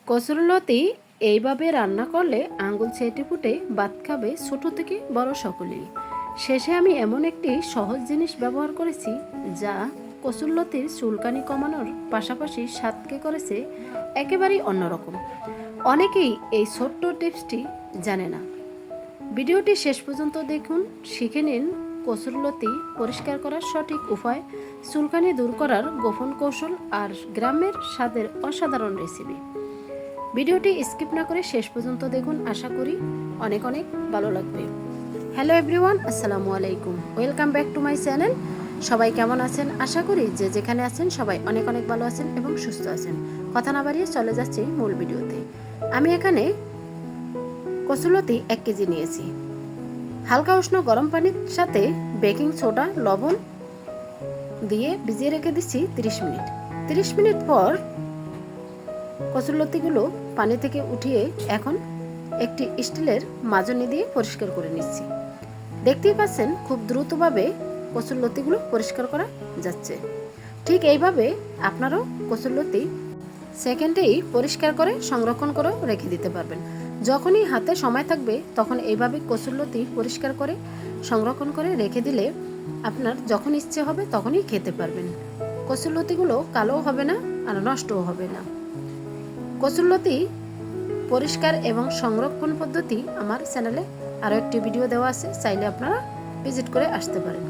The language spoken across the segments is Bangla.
কচুরলতি এইভাবে রান্না করলে আঙ্গুল চেটে ফুটে ভাত খাবে ছোট থেকে বড় সকলেই। শেষে আমি এমন একটি সহজ জিনিস ব্যবহার করেছি যা কচুরলতির চুলকানি কমানোর পাশাপাশি স্বাদকে করেছে একেবারেই অন্যরকম। অনেকেই এই ছোট্ট টিপসটি জানে না। ভিডিওটি শেষ পর্যন্ত দেখুন, শিখে নিন কচুরলতি পরিষ্কার করার সঠিক উপায়, চুলকানি দূর করার গোপন কৌশল আর গ্রামের স্বাদের অসাধারণ রেসিপি। ভিডিওটি স্কিপ না করে শেষ পর্যন্ত দেখুন, আশা করি অনেক অনেক ভালো লাগবে। হ্যালো এভরিওয়ান, আসসালামু আলাইকুম, welcome back to my channel. সবাই কেমন আছেন? আশা করি যে যেখানে আছেন সবাই অনেক অনেক ভালো আছেন এবং সুস্থ আছেন। কথা না বাড়িয়ে চলে যাচ্ছি মূল ভিডিওতে। আমি এখানে কচুরলতি 1 কেজি নিয়েছি। হালকা উষ্ণ গরম পানির সাথে বেকিং সোডা, লবণ দিয়ে ভিজিয়ে রেখে দিচ্ছি 30 মিনিট। 30 মিনিট পর কচুরলতিগুলো পানি থেকে উঠিয়ে এখন একটি স্টিলের মাজনি দিয়ে পরিষ্কার করে নিচ্ছি। দেখতেই পাচ্ছেন খুব দ্রুতভাবে কচুরলতিগুলো পরিষ্কার করা যাচ্ছে। ঠিক এইভাবে আপনারাও কচুরলতি সেকেন্ডেই পরিষ্কার করে সংরক্ষণ করে রেখে দিতে পারবেন। যখনই হাতে সময় থাকবে তখন এইভাবে কচুরলতি পরিষ্কার করে সংরক্ষণ করে রেখে দিলে আপনার যখন ইচ্ছে হবে তখনই খেতে পারবেন। কচুরলতিগুলো কালোও হবে না আর নষ্টও হবে না। কচুরলতি পরিষ্কার এবং সংরক্ষণ পদ্ধতি আমার চ্যানেলে আরও একটি ভিডিও দেওয়া আছে, চাইলে আপনারা ভিজিট করে আসতে পারেন।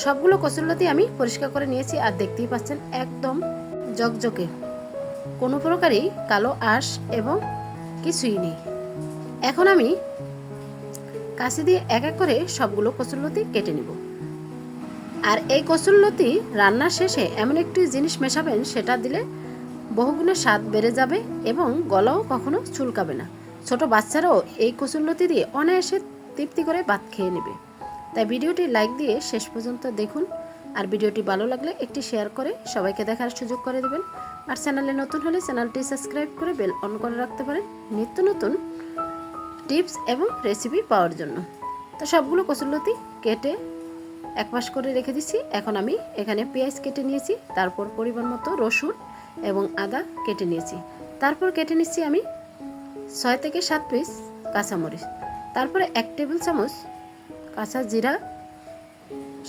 সবগুলো কচুরলতি আমি পরিষ্কার করে নিয়েছি আর দেখতেই পাচ্ছেন একদম জকজকে, কোনো প্রকারই কালো আঁশ এবং কিছুই নেই। এখন আমি কাঁচি দিয়ে এক এক করে সবগুলো কচুরলতি কেটে নিব। আর এই কচুরলতি রান্নার শেষে এমন একটি জিনিস মেশাবেন, সেটা দিলে বহুগুণে স্বাদ বেড়ে যাবে এবং গলাও কখনো চুলকাবে না। ছোট বাচ্চারাও এই কচুরলতি দিয়ে অনায়াসে তৃপ্তি করে ভাত খেয়ে নেবে। তাই ভিডিওটি লাইক দিয়ে শেষ পর্যন্ত দেখুন। আর ভিডিওটি ভালো লাগলে একটি শেয়ার করে সবাইকে দেখার সুযোগ করে দেবেন। আর চ্যানেলে নতুন হলে চ্যানেলটি সাবস্ক্রাইব করে বেল অন করে রাখতে পারেন নিত্য নতুন টিপস এবং রেসিপি পাওয়ার জন্য। তো সবগুলো কচুরলতি কেটে একপাশ করে রেখে দিচ্ছি। এখন আমি এখানে পেঁয়াজ কেটে নিয়েছি, তারপর পরিমাণ মতো রসুন এবং আদা কেটে নিয়েছি। তারপর কেটে নিচ্ছি আমি 6 থেকে 7 পিস কাঁচামরিচ, তারপরে 1 টেবিল চামচ কাঁচা জিরা,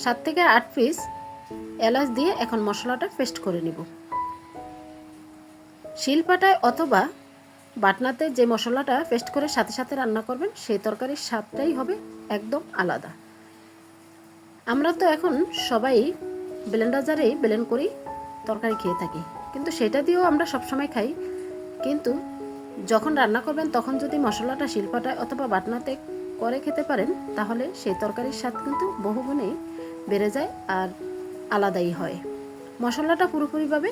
7 থেকে 8 পিস এলাচ দিয়ে এখন মশলাটা পেস্ট করে নিব। শিলপাটায় অথবা বাটনাতে যে মশলাটা পেস্ট করে সাথে সাথে রান্না করবেন, সেই তরকারির স্বাদটাই হবে একদম আলাদা। আমরা তো এখন সবাই ব্লেন্ডার জারেই ব্লেন্ড করি তরকারি খেয়ে থাকি, কিন্তু সেটা দিয়েও আমরা সবসময় খাই। কিন্তু যখন রান্না করবেন তখন যদি মশলাটা শিলপাটায় অথবা বাটনাতে করে খেতে পারেন, তাহলে সেই তরকারির স্বাদ কিন্তু বহুগুণেই বেড়ে যায় আর আলাদাই হয়। মশলাটা পুরোপুরিভাবে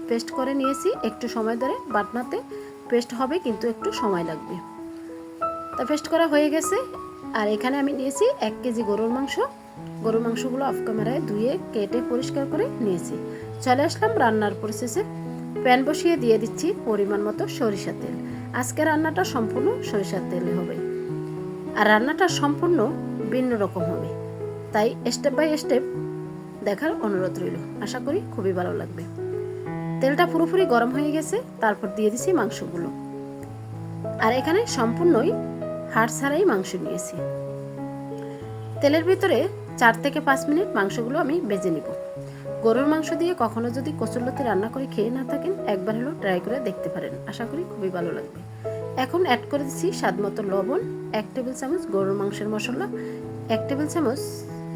পেস্ট করে নিয়েছি। একটু সময় ধরে বাটনাতে পেস্ট হবে, কিন্তু একটু সময় লাগবে। তা পেস্ট করা হয়ে গেছে। আর এখানে আমি নিয়েছি 1 কেজি গরুর মাংস। গরুর মাংসগুলো অফ ক্যামেরায় ধুয়ে কেটে পরিষ্কার করে নিয়েছি। চলে আসলাম রান্নার প্রসেসে। প্যান বসিয়ে দিয়ে দিচ্ছি পরিমাণ মতো সরিষার তেল। আজকে রান্নাটা সম্পূর্ণ সরিষার তেলে হবে আর রান্নাটা সম্পূর্ণ ভিন্ন রকম হবে, তাই স্টেপ বাই স্টেপ দেখার অনুরোধ রইল। আশা করি খুবই ভালো লাগবে। তেলটা পুরোপুরি গরম হয়ে গেছে, তারপর দিয়ে দিচ্ছি মাংসগুলো। আর এখানে সম্পূর্ণই হাড় ছাড়াই মাংস নিয়েছি। তেলের ভিতরে 4 থেকে 5 মিনিট মাংসগুলো আমি ভেজে নিব। গরুর মাংস দিয়ে কখনো যদি কচুরলতি রান্না করে খেয়ে না থাকেন, একবার হলেও ট্রাই করে দেখতে পারেন, আশা করি খুবই ভালো লাগবে। এখন অ্যাড করে দিচ্ছি স্বাদ মতো লবণ, 1 টেবিল চামচ গরুর মাংসের মশলা, 1 টেবিল চামচ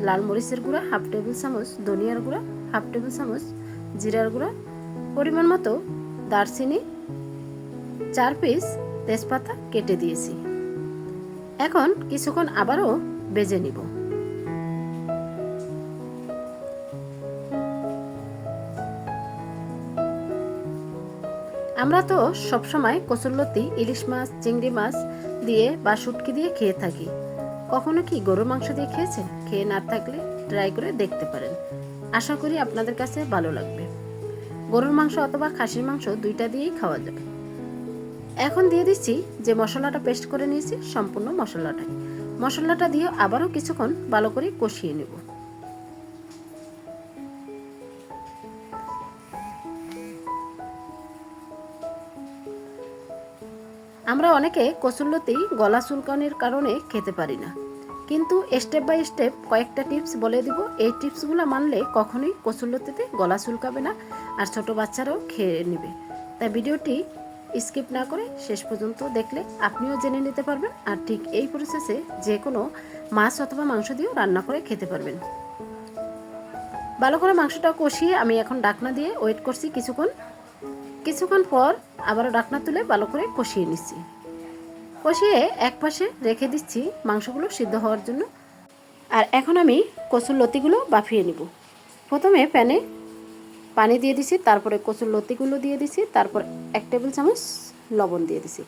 লাল মরিচের গুঁড়া, 1/2 টেবিল চামচ ধনিয়ার গুঁড়া, 1/2 টেবিল চামচ জিরার গুঁড়া, পরিমাণ মতো দারচিনি, 4 পিস তেজপাতা কেটে দিয়েছি। এখন কিছুক্ষণ আবারও ভেজে নিব। আমরা তো সবসময় কচুরলতি ইলিশ মাছ, চিংড়ি মাছ দিয়ে বা শুটকি দিয়ে খেয়ে থাকি। কখনো কি গরুর মাংস দিয়ে খেয়েছেন? খেয়ে না থাকলে ট্রাই করে দেখতে পারেন, আশা করি আপনাদের কাছে ভালো লাগবে। গরুর মাংস অথবা খাসির মাংস দুইটা দিয়েই খাওয়া যাবে। এখন দিয়ে দিচ্ছি যে মশলাটা পেস্ট করে নিয়েছি, সম্পূর্ণ মশলাটা দিয়ে আবারও কিছুক্ষণ ভালো করে কষিয়ে নেব। আমরা অনেকে কচুরলতি গলা চুলকানির কারণে খেতে পারি না, কিন্তু স্টেপ বাই স্টেপ কয়েকটা টিপস বলে দিব। এই টিপসগুলো মানলে কখনোই কচুরলতিতে গলা চুলকাবে না, আর ছোট বাচ্চারাও খেয়ে নেবে। তাই ভিডিওটি স্কিপ না করে শেষ পর্যন্ত দেখলে আপনিও জেনে নিতে পারবেন, আর ঠিক এই প্রসেসে যে কোনো মাছ অথবা মাংস দিয়েও রান্না করে খেতে পারবেন। ভালো করে মাংসটা কষিয়ে আমি এখন ঢাকনা দিয়ে ওয়েট করছি কিছুক্ষণ পর আবারও ঢাকনা তুলে ভালো করে কষিয়ে নিচ্ছি। কষিয়ে এক পাশে রেখে দিচ্ছি মাংসগুলো সিদ্ধ হওয়ার জন্য। আর এখন আমি কচুরলতিগুলো বাফিয়ে নিব। প্রথমে প্যানে পানি দিয়ে দিছি, তারপরে কচুরলতিগুলো দিয়ে দিছি, তারপর 1 টেবিল চামচ লবণ দিয়ে দিছি।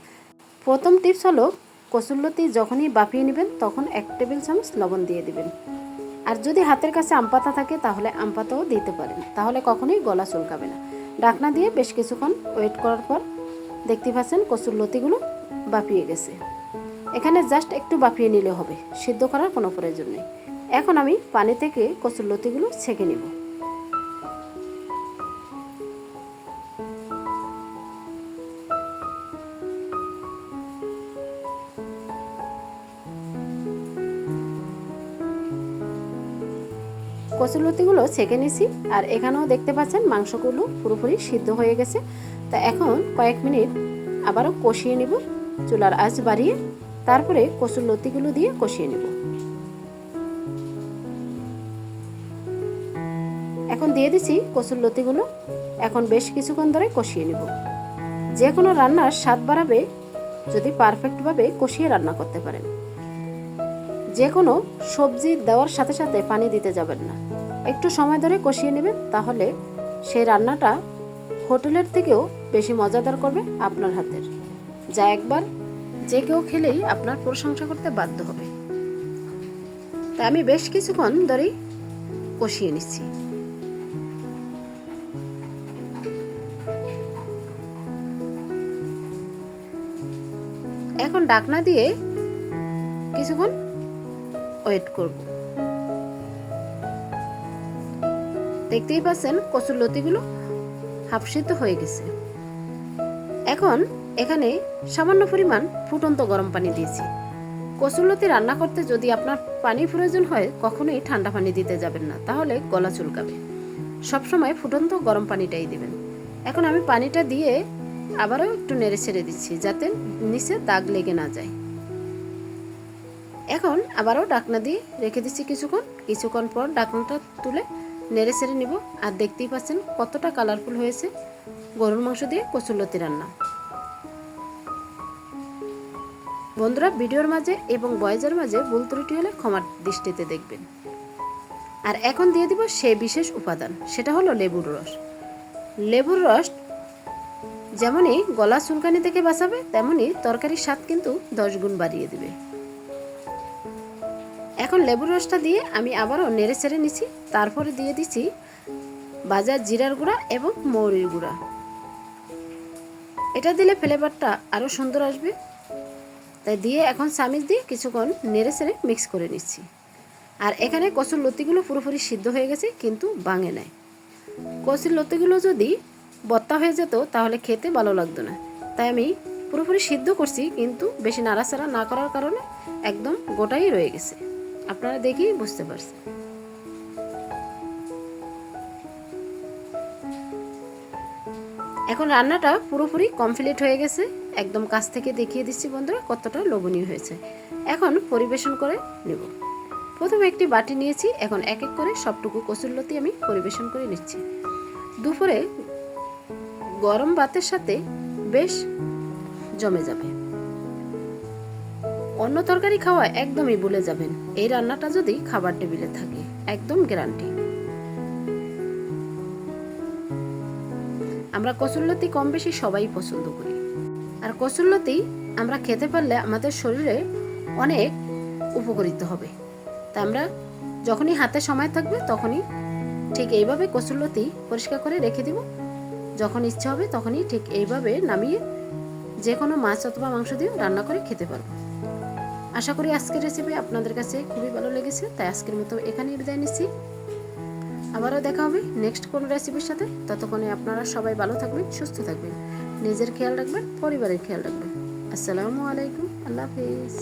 প্রথম টিপস হলো কচুরলতি যখনই বাফিয়ে নেবেন তখন 1 টেবিল চামচ লবণ দিয়ে দিবেন। আর যদি হাতের কাছে আম পাতা থাকে তাহলে আম পাতাও দিতে পারেন, তাহলে কখনোই গলা চুলকাবে না। ঢাকনা দিয়ে বেশ কিছুক্ষণ ওয়েট করার পর দেখতে পাচ্ছেন কচুরলতিগুলো বাফিয়ে গেছে। এখানে জাস্ট একটু বাফিয়ে নিলে হবে, সিদ্ধ করার কোনো প্রয়োজন নেই। এখন আমি পানি থেকে কচুরলতিগুলো ছেঁকে নেব। কচুরলতিগুলো ছেঁকে নিছি, আর এখানেও দেখতে পাচ্ছেন মাংসগুলো পুরোপুরি সিদ্ধ হয়ে গেছে। তা এখন কয়েক মিনিট আবারও কষিয়ে নেব চুলার আঁচ বাড়িয়ে, তারপরে কচুরলতিগুলো দিয়ে কষিয়ে নেব। এখন দিয়ে দিছি কচুরলতিগুলো, এখন বেশ কিছুক্ষণ ধরে কষিয়ে নেব। যে কোনো রান্নার স্বাদ বাড়াবে যদি পারফেক্টভাবে কষিয়ে রান্না করতে পারেন। যে কোনো সবজি দেওয়ার সাথে সাথে পানি দিতে যাবেন না, একটু সময় ধরে কষিয়ে নেবেন, তাহলে সেই রান্নাটা হোটেলের থেকেও বেশি মজাদার করবে আপনার হাতের, যা একবার যে কেউ খেলেই আপনার প্রশংসা করতে বাধ্য হবে। তা আমি বেশ কিছুক্ষণ ধরেই কষিয়ে নিচ্ছি। এখন ঢাকনা দিয়ে কিছুক্ষণ ওয়েট করব। দেখতেই পাচ্ছেন কচুরলতিগুলো হাফ সিদ্ধ হয়ে গেছে। এখন এখানে সামান্য পরিমাণ ফুটন্ত গরম পানি দিয়েছি। কচুরলতি রান্না করতে যদি আপনার পানি প্রয়োজন হয় কখনোই ঠান্ডা পানি দিতে যাবেন না, তাহলে গলা চুলকাবে। সবসময় ফুটন্ত গরম পানিটাই দিবেন। এখন আমি পানিটা দিয়ে আবারও একটু নেড়ে ছেড়ে দিচ্ছি যাতে নিচে দাগ লেগে না যায়। এখন আবারও ঢাকনা দিয়ে রেখে দিচ্ছি কিছুক্ষণ পর ঢাকনাটা তুলে নেড়ে ছেড়ে নিব। আর দেখতেই পাচ্ছেন কতটা কালারফুল হয়েছে গরুর মাংস দিয়ে কচুরলতি রান্না। বন্ধুরা, ভিডিওর মাঝে এবং ভয়েসের মাঝে ভুল ত্রুটি হলে ক্ষমার দৃষ্টিতে দেখবেন। আর এখন দিয়ে দিব সেই বিশেষ উপাদান, সেটা হলো লেবুর রস। লেবুর রস যেমনই গলা চুলকানি থেকে বাঁচাবে, তেমনই তরকারির স্বাদ কিন্তু 10 গুণ বাড়িয়ে দিবে। এখন লেবুর রসটা দিয়ে আমি আবারও নেড়ে ছেড়ে নিচ্ছি, তারপরে দিয়ে দিচ্ছি ভাজা জিরার গুঁড়া এবং মৌরির গুঁড়া। এটা দিলে ফ্লেভারটা আরও সুন্দর আসবে, তাই দিয়ে এখন চামচ দিয়ে কিছুক্ষণ নেড়ে ছেড়ে মিক্স করে নিচ্ছি। আর এখানে কচুরলতিগুলো পুরোপুরি সিদ্ধ হয়ে গেছে, কিন্তু ভাঙে নাই। কচুরলতিগুলো যদি বত্তা হয়ে যেত তাহলে খেতে ভালো লাগতো না, তাই আমি পুরোপুরি সিদ্ধ করছি, কিন্তু বেশি নাড়াচাড়া না করার কারণে একদম গোটাই রয়ে গেছে। আপনারা দেখেই বুঝতে পারছেন। এখন রান্নাটা পুরোপুরি কমপ্লিট হয়ে গেছে, একদম কাছ থেকে দেখিয়ে দিচ্ছি বন্ধুরা কতটা লোভনীয় হয়েছে। এখন পরিবেশন করে নেব। প্রথমে একটি বাটি নিয়েছি, এখন এক এক করে সবটুকু কচুরলতি আমি পরিবেশন করে নিচ্ছি। দুপুরে গরম ভাতের সাথে বেশ জমে যাবে। অন্য তরকারি খাওয়া একদমই ভুলে যাবেন এই রান্নাটা যদি খাবার টেবিলে থাকে, একদম গ্যারান্টি। আমরা কচুরলতি কম বেশি সবাই পছন্দ করি, আর কচুরলতি আমরা খেতে পারলে আমাদের শরীরে অনেক উপকৃত হবে। তা আমরা যখনই হাতে সময় থাকবে তখনই ঠিক এইভাবে কচুরলতি পরিষ্কার করে রেখে দিব। যখন ইচ্ছা হবে তখনই ঠিক এইভাবে নামিয়ে যে কোনো মাছ অথবা মাংস দিয়ে রান্না করে খেতে পারবো। আশা করি আজকের রেসিপি আপনাদের কাছে খুবই ভালো লেগেছে, তাই আজকের মতো এখানেই বিদায় নিচ্ছি। আবারও দেখা হবে নেক্সট কোনো রেসিপির সাথে। ততক্ষণে আপনারা সবাই ভালো থাকবেন, সুস্থ থাকবেন, নিজের খেয়াল রাখবেন, পরিবারের খেয়াল রাখবেন। আসসালামু আলাইকুম, আল্লাহ হাফিজ।